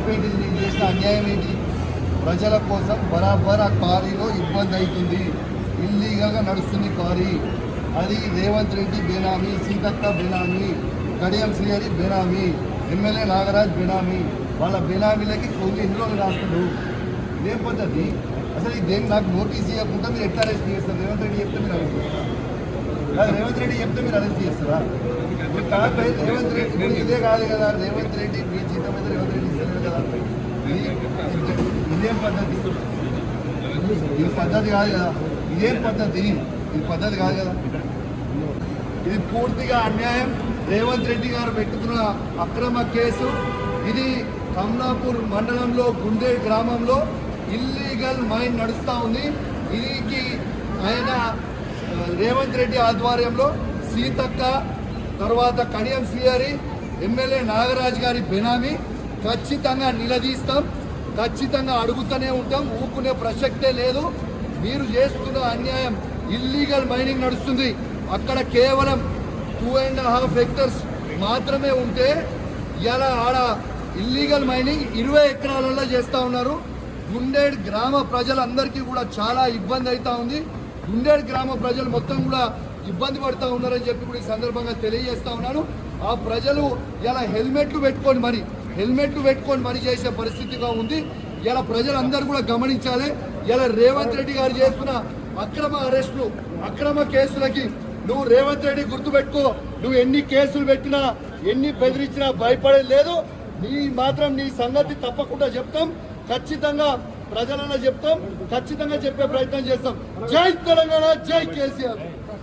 తప్పేంటిది, నీకు చేసిన అన్యాయం ఏంటి? ప్రజల కోసం బరాబర్ ఆ క్వారీలో ఇబ్బంది అవుతుంది, ఇల్లీగల్గా నడుస్తుంది క్వారీ. అది రేవంత్ రెడ్డి బేనామీ, సీతక్క బేనామీ, కడియం శ్రీహరి బేనామీ, ఎమ్మెల్యే నాగరాజ్ బేనామీ. వాళ్ళ బేనామీలకి కొన్ని ఎన్ని రోజులు రాస్తాడు? ఇదేం పద్ధతి? అసలు ఇదేం నాకు నోటీస్ ఇవ్వకుండా మీరు ఎట్లా అరెస్ట్ చేస్తారు? రేవంత్ రెడ్డి చెప్తే మీరు అరెస్ట్ చేస్తారా? రేవంత్ రెడ్డి చెప్తే మీరు అరెస్ట్ చేస్తారా? రేవంత్ రెడ్డి ఇదే కాదు కదా, రేవంత్ రెడ్డి మీ జీతం మీద రేవంత్ రెడ్డి ఇస్తలేదు కదా. ఇదేం పద్ధతి? ఇది పద్ధతి కాదు కదా. ఇదేం పద్ధతి? ఇది పద్ధతి కాదు కదా. ఇది పూర్తిగా అన్యాయం. రేవంత్ రెడ్డి గారు పెట్టుకున్న అక్రమ కేసు ఇది. కమలాపూర్ మండలంలో గుండే గ్రామంలో ఇల్లీగల్ మైన్ నడుస్తూ ఉంది. ఇది ఆయన రేవంత్ రెడ్డి ఆధ్వర్యంలో సీతక్క, తర్వాత కడియం శ్రీహరి, ఎమ్మెల్యే నాగరాజ్ గారి బెనామీ. ఖచ్చితంగా నిలదీస్తాం, ఖచ్చితంగా అడుగుతూనే ఉంటాం, ఊరుకునే ప్రసక్తే లేదు. మీరు చేస్తున్న అన్యాయం. ఇల్లీగల్ మైనింగ్ నడుస్తుంది అక్కడ, కేవలం 2.5 హెక్టర్స్ మాత్రమే ఉంటే ఇలా ఆడ ఇల్లీగల్ మైనింగ్ 20 ఎకరాలలో చేస్తూ ఉన్నారు. గుండేడ్ గ్రామ ప్రజలందరికీ కూడా చాలా ఇబ్బంది అవుతూ ఉంది. గుండేడ్ గ్రామ ప్రజలు మొత్తం కూడా ఇబ్బంది పడుతూ ఉన్నారని చెప్పి కూడా ఈ సందర్భంగా తెలియజేస్తా ఉన్నాను. ఆ ప్రజలు ఇలా హెల్మెట్లు పెట్టుకొని మరి చేసే పరిస్థితిగా ఉంది. ఇలా ప్రజలందరూ కూడా గమనించాలి. ఇలా రేవంత్ రెడ్డి గారు చేస్తున్న అక్రమ అరెస్టులు, అక్రమ కేసులకి నువ్వు రేవంత్ రెడ్డి గుర్తుపెట్టుకో. నువ్వు ఎన్ని కేసులు పెట్టినా, ఎన్ని బెదిరించినా భయపడేది లేదు. నీ సంగతి తప్పకుండా చెప్తాం, ఖచ్చితంగా ప్రజలన్నా చెప్తాం, ఖచ్చితంగా చెప్పే ప్రయత్నం చేస్తాం. జై తెలంగాణ, జై కేసీఆర్.